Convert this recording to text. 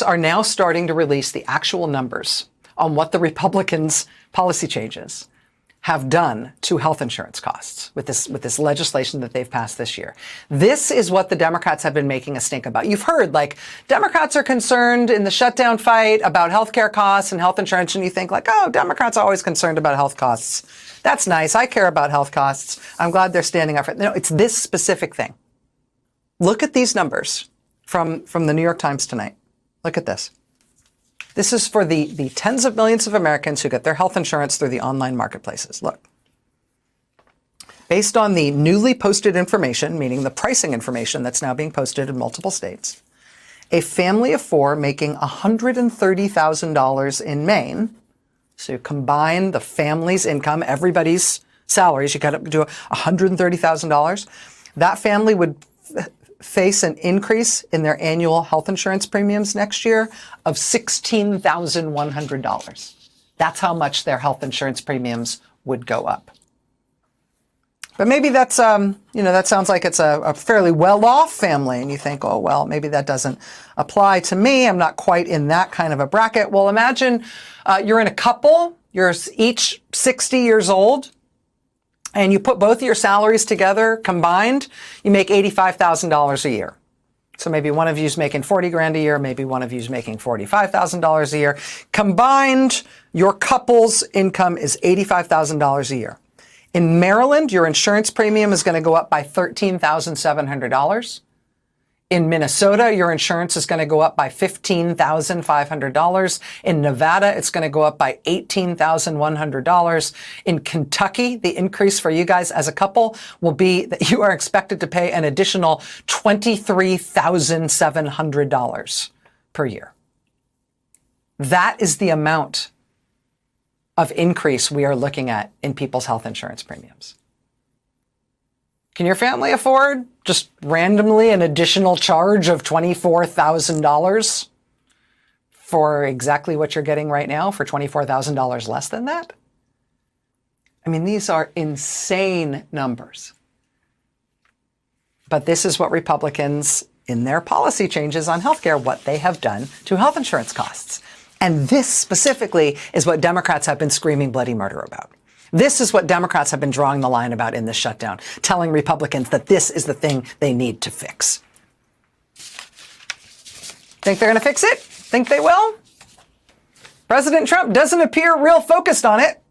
are now starting to release the actual numbers on what the Republicans' policy changes have done to health insurance costs with this legislation that they've passed this year. This is what the Democrats have been making a stink about. You've heard, like, Democrats are concerned in the shutdown fight about healthcare costs and health insurance, and you think, like, oh, Democrats are always concerned about health costs. That's nice. I care about health costs. I'm glad they're standing up for it. No, it's this specific thing. Look at these numbers from the New York Times tonight. Look at this. This is for the tens of millions of Americans who get their health insurance through the online marketplaces. Look. Based on the newly posted information, meaning the pricing information that's now being posted in multiple states, a family of four making $130,000 in Maine, so you combine the family's income, everybody's salaries, you got to do $130,000, that family would face an increase in their annual health insurance premiums next year of $16,100. That's how much their health insurance premiums would go up. But maybe that's, that sounds like it's a fairly well-off family, and you think, oh, well, maybe that doesn't apply to me. I'm not quite in that kind of a bracket. Well, imagine you're in a couple, you're each 60 years old, and you put both of your salaries together, combined, you make $85,000 a year. So maybe one of you's making 40 grand a year, maybe one of you's making $45,000 a year. Combined, your couple's income is $85,000 a year. In Maryland, your insurance premium is going to go up by $13,700. In Minnesota, your insurance is going to go up by $15,500. In Nevada, it's going to go up by $18,100. In Kentucky, the increase for you guys as a couple will be that you are expected to pay an additional $23,700 per year. That is the amount of increase we are looking at in people's health insurance premiums. Can your family afford just randomly an additional charge of $24,000 for exactly what you're getting right now, for $24,000 less than that? I mean, these are insane numbers. But this is what Republicans, in their policy changes on healthcare, what they have done to health insurance costs. And this specifically is what Democrats have been screaming bloody murder about. This is what Democrats have been drawing the line about in this shutdown, telling Republicans that this is the thing they need to fix. Think they're going to fix it? Think they will? President Trump doesn't appear real focused on it.